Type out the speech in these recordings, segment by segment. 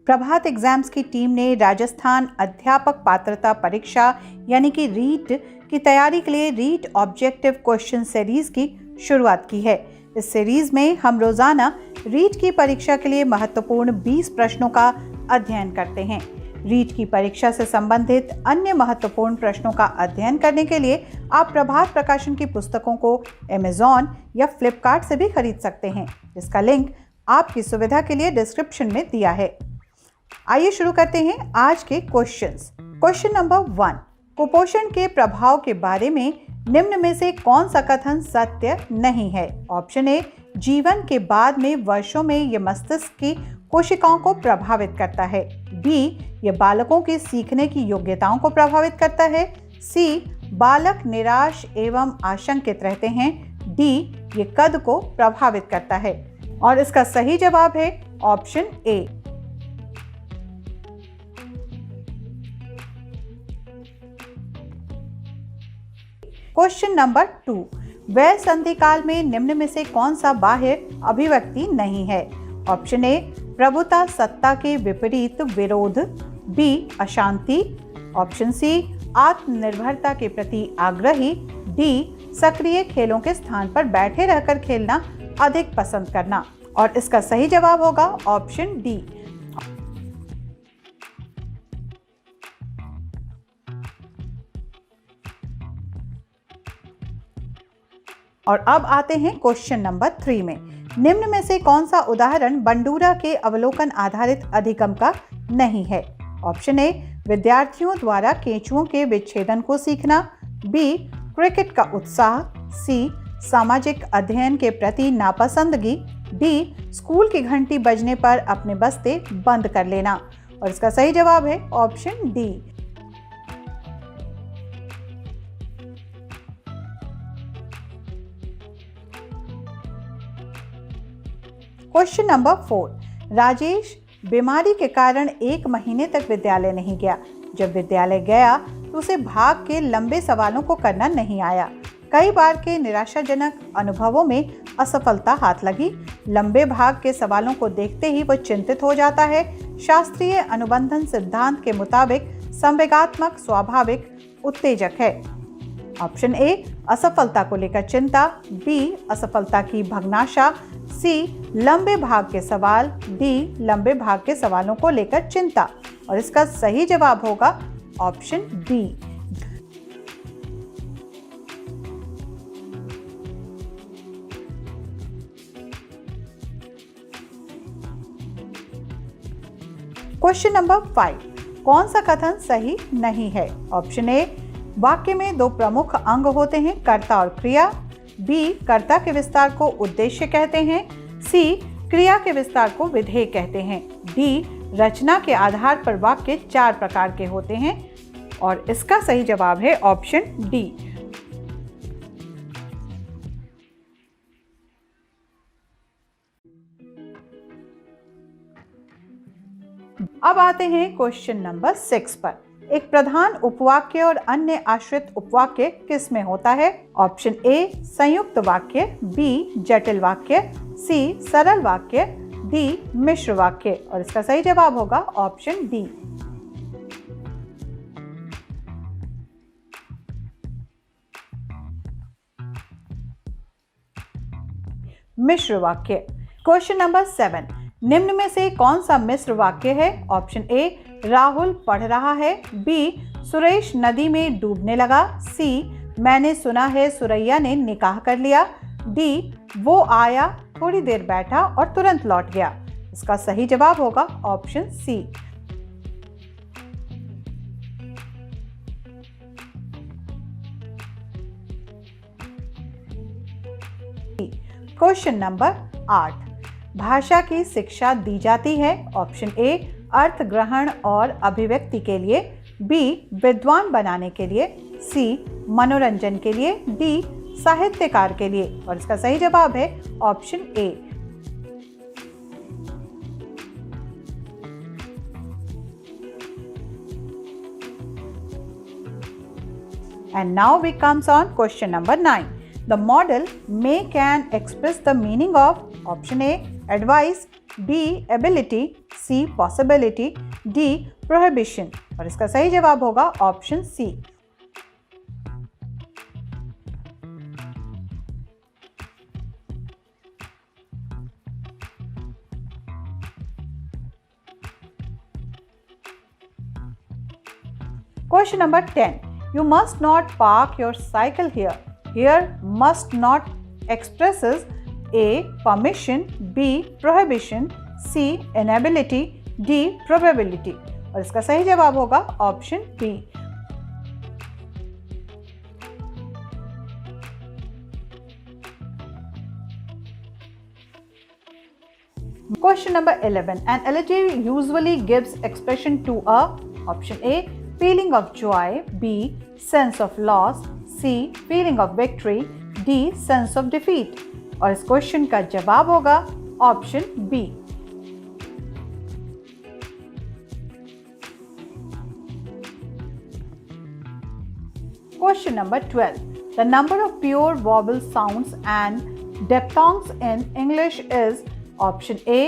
प्रभात exams की team ने राजस्थान अध्यापक पात्रता परीक्षा यानी कि रीट की तैयारी के लिए रीट ऑब्जेक्टिव क्वेश्चन सीरीज की शुरुआत की है। इस सीरीज में हम रोजाना रीट की परीक्षा के लिए महत्वपूर्ण 20 प्रश्नों का अध्ययन करते हैं। रीट की परीक्षा से संबंधित अन्य महत्वपूर्ण प्रश्नों का अध्ययन करने के लिए आप प्रभात प्रकाशन की पुस्तकों को Amazon या Flipkart से भी खरीद सकते हैं, जिसका लिंक आपकी सुविधा के लिए डिस्क्रिप्शन में दिया है। आइए शुरू करते हैं आज के क्वेश्चंस। क्वेश्चन नंबर 1, कुपोषण के प्रभाव के बारे में निम्न में से कौन सा कथन सत्य नहीं है? ऑप्शन ए, जीवन के बाद में वर्षों में यह मस्तिष्क की कोशिकाओं को प्रभावित करता है। बी, यह बालकों की सीखने की योग्यताओं को प्रभावित करता है। सी, बालक निराश एवं आशंकित रहते हैं। डी, ये कद को प्रभावित करता है। और इसका सही जवाब है ऑप्शन ए। क्वेश्चन नंबर 2, वह संधि काल में निम्न में से कौन सा बाह्य अभिव्यक्ति नहीं है? ऑप्शन ए, प्रभुता सत्ता के विपरीत विरोध। बी, अशांति। ऑप्शन सी, आत्मनिर्भरता के प्रति आग्रही। डी, सक्रिय खेलों के स्थान पर बैठे रहकर खेलना अधिक पसंद करना। और इसका सही जवाब होगा ऑप्शन डी। और अब आते हैं क्वेश्चन नंबर 3 में। निम्न में से कौन सा उदाहरण बंडूरा के अवलोकन आधारित अधिगम का नहीं है? ऑप्शन ए, विद्यार्थियों द्वारा केंचुओं के विच्छेदन को सीखना। बी, क्रिकेट का उत्साह। सी, सामाजिक अध्ययन के प्रति नापसंदगी। डी, स्कूल की घंटी बजने पर अपने बस्ते बंद कर लेना। और इसका सही जवाब है option D. Question number 4, Rajesh बीमारी के कारण 1 महीने तक विद्यालय नहीं गया। जब विद्यालय गया तो उसे भाग के लंबे सवालों को करना नहीं आया। कई बार के निराशाजनक अनुभवों में असफलता हाथ लगी। लंबे भाग के सवालों को देखते ही वह चिंतित हो जाता है। शास्त्रीय अनुबंधन सिद्धांत के मुताबिक संवेगात्मक स्वाभाविक उत्तेजक है। ऑप्शन ए, असफलता को लेकर चिंता। बी, असफलता की भग्नाशा। सी, लंबे भाग के सवाल। डी, लंबे भाग के सवालों को लेकर चिंता। और इसका सही जवाब होगा ऑप्शन बी। क्वेश्चन नंबर 5, कौन सा कथन सही नहीं है? ऑप्शन ए, वाक्य में 2 प्रमुख अंग होते हैं, कर्ता और क्रिया। बी, कर्ता के विस्तार को उद्देश्य कहते हैं। सी, क्रिया के विस्तार को विधेय कहते हैं। डी, रचना के आधार पर वाक्य 4 प्रकार के होते हैं। और इसका सही जवाब है ऑप्शन डी। अब आते हैं क्वेश्चन नंबर 6 पर। एक प्रधान उपवाक्य और अन्य आश्रित उपवाक्य किस में होता है? ऑप्शन ए, संयुक्त वाक्य। बी, जटिल वाक्य। सी, सरल वाक्य। डी, मिश्र वाक्य। और इसका सही जवाब होगा ऑप्शन डी। मिश्र वाक्य। क्वेश्चन नंबर 7, निम्न में से कौन सा मिश्र वाक्य है? ऑप्शन ए, राहुल पढ़ रहा है। बी, सुरेश नदी में डूबने लगा। सी, मैंने सुना है सुरैया ने निकाह कर लिया। डी, वो आया, थोड़ी देर बैठा और तुरंत लौट गया। इसका सही जवाब होगा ऑप्शन सी। क्वेश्चन नंबर 8, भाषा की शिक्षा दी जाती है। ऑप्शन ए, अर्थ ग्रहण और अभिव्यक्ति के लिए। बी, विद्वान बनाने के लिए। सी, मनोरंजन के लिए। डी, साहित्यकार के लिए। और इसका सही जवाब है option A. And now we comes on question number 9. The model may can express the meaning of option A advice, B ability, C possibility, D prohibition. और इसका सही जवाब होगा option C. Question number 10. You must not park your cycle here. Here must not expresses A. Permission, B. Prohibition, C. Inability, D. Probability। और इसका सही जवाब होगा option B. Question number 11. An elegy usually gives expression to a option A. Feeling of joy, B. Sense of loss, C. Feeling of victory, D. Sense of defeat। और इस question का जवाब होगा option B. Question number 12. The number of pure vowel sounds and diphthongs in English is option A.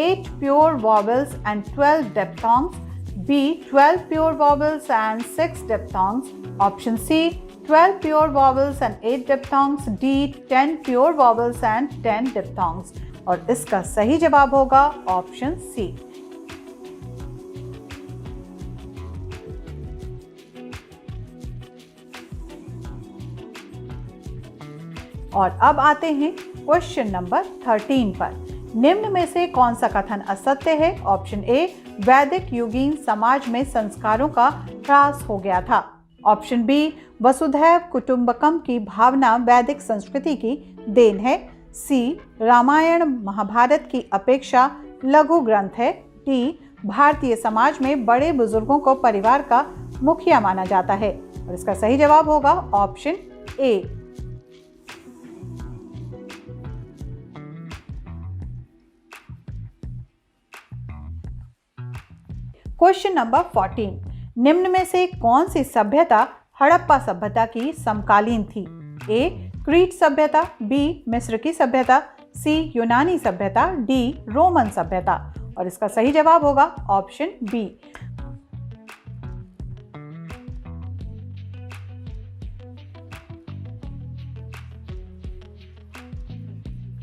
8 pure vowels and 12 diphthongs, B. 12 pure vowels and 6 diphthongs, option C. 12 pure vowels and 8 diphthongs, D. 10 pure vowels and 10 diphthongs। और इसका सही जवाब होगा option सी। और अब आते हैं question number 13 पर। निम्न में से कौन सा कथन असत्य है? ऑप्शन ए वैदिक युगीन समाज में संस्कारों का ह्रास हो गया था, ऑप्शन बी वसुधैव कुटुंबकम की भावना वैदिक संस्कृति की देन है, सी रामायण महाभारत की अपेक्षा लघु ग्रंथ है, डी भारतीय समाज में बड़े बुजुर्गों को परिवार का मुखिया माना जाता है। और इसका सही जवाब होगा ऑप्शन ए। Question number 14। निम्न में से कौन सी सभ्यता हड़प्पा सभ्यता की समकालीन थी? ए क्रीट सभ्यता, बी मिस्र की सभ्यता, सी यूनानी सभ्यता, डी रोमन सभ्यता। और इसका सही जवाब होगा option B.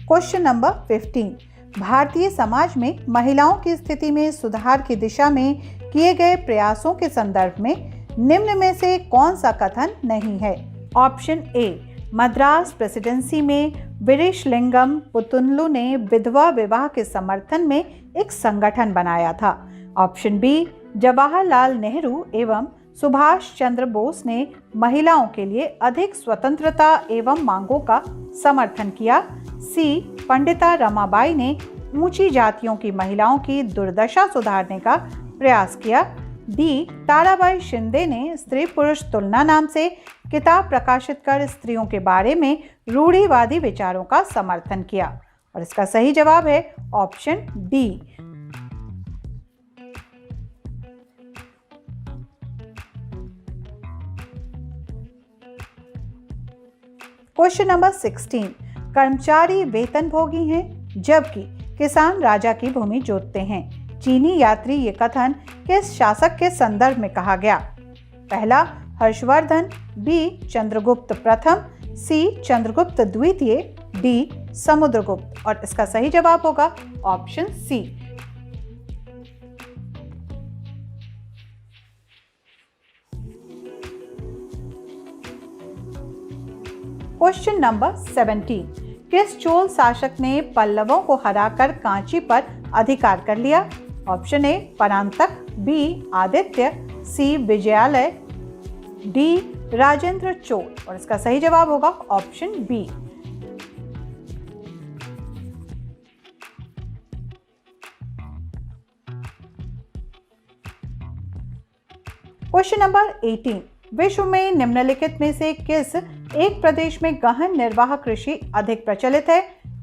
Question number 15। Bharatiya Samaj में महिलाओं की स्थिति में सुधार की दिशा में किए गए प्रयासों के संदर्भ में निम्न में से कौन सा कथन नहीं है? ऑप्शन ए मद्रास प्रेसिडेंसी में विरिशलिंगम पुतुनलू ने विधवा विवाह के समर्थन में एक संगठन बनाया था, ऑप्शन बी जवाहरलाल नेहरू एवं सुभाष चंद्र बोस ने महिलाओं के लिए अधिक स्वतंत्रता एवं मांगों का समर्थन किया, सी पंडिता रमाबाई ने ऊंची जातियों की महिलाओं की दुर्दशा सुधारने का प्रयास किया, डी ताराबाई शिंदे ने स्त्री पुरुष तुलना नाम से किताब प्रकाशित कर स्त्रियों के बारे में रूढ़िवादी विचारों का समर्थन किया। और इसका सही जवाब है ऑप्शन डी। Question number 16। कर्मचारी वेतनभोगी हैं जबकि किसान राजा की भूमि जोतते हैं। चीनी यात्री ये कथन किस शासक के संदर्भ में कहा गया? पहला हर्षवर्धन, बी चंद्रगुप्त प्रथम, सी चंद्रगुप्त द्वितीय, डी समुद्रगुप्त। और इसका सही जवाब होगा ऑप्शन सी। Question number 17। किस चोल शासक ने पल्लवों को हराकर कांची पर अधिकार कर लिया? Option A Parantaka, B Aditya, C Vijayalaya, D Rajendra Chola. और इसका सही जवाब होगा ऑप्शन बी। Question number 18। विश्व में निम्नलिखित में से किस एक प्रदेश में गहन निर्वाह कृषि अधिक प्रचलित है?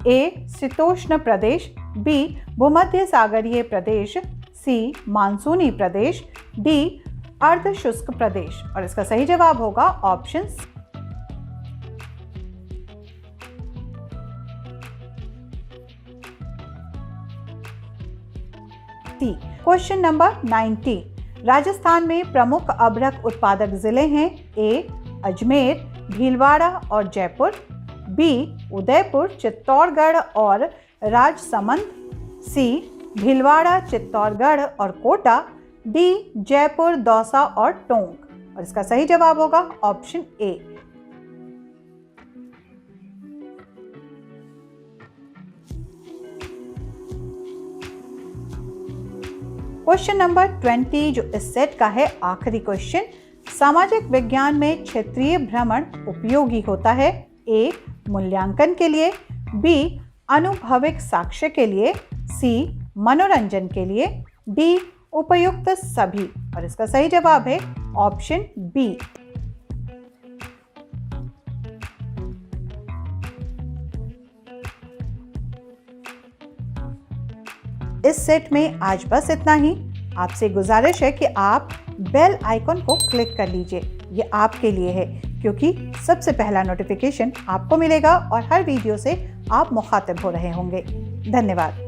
ए शीतोष्ण प्रदेश, बी भूमध्य सागरीय प्रदेश, सी मानसूनी प्रदेश, डी अर्ध शुष्क प्रदेश। और इसका सही जवाब होगा ऑप्शन सी। सी। क्वेश्चन नंबर 90, राजस्थान में प्रमुख अभ्रक उत्पादक जिले हैं ए अजमेर, भीलवाड़ा और जयपुर, बी उदयपुर, चित्तौड़गढ़ और राजसमंद, सी भीलवाड़ा, चित्तौड़गढ़ और कोटा, डी जयपुर, दौसा और टोंक। और इसका सही जवाब होगा ऑप्शन ए। क्वेश्चन नंबर 20 जो इस सेट का है आखिरी क्वेश्चन, सामाजिक विज्ञान में क्षेत्रीय भ्रमण उपयोगी होता है ए मूल्यांकन के लिए, बी अनुभविक साक्ष्य के लिए, सी मनोरंजन के लिए, डी उपयुक्त सभी। और इसका सही जवाब है ऑप्शन बी। इस सेट में आज बस इतना ही। आपसे गुजारिश है कि आप बेल आइकन को क्लिक कर लीजिए, ये आपके लिए है क्योंकि सबसे पहला नोटिफिकेशन आपको मिलेगा और हर वीडियो से आप मुखातिब हो रहे होंगे। धन्यवाद।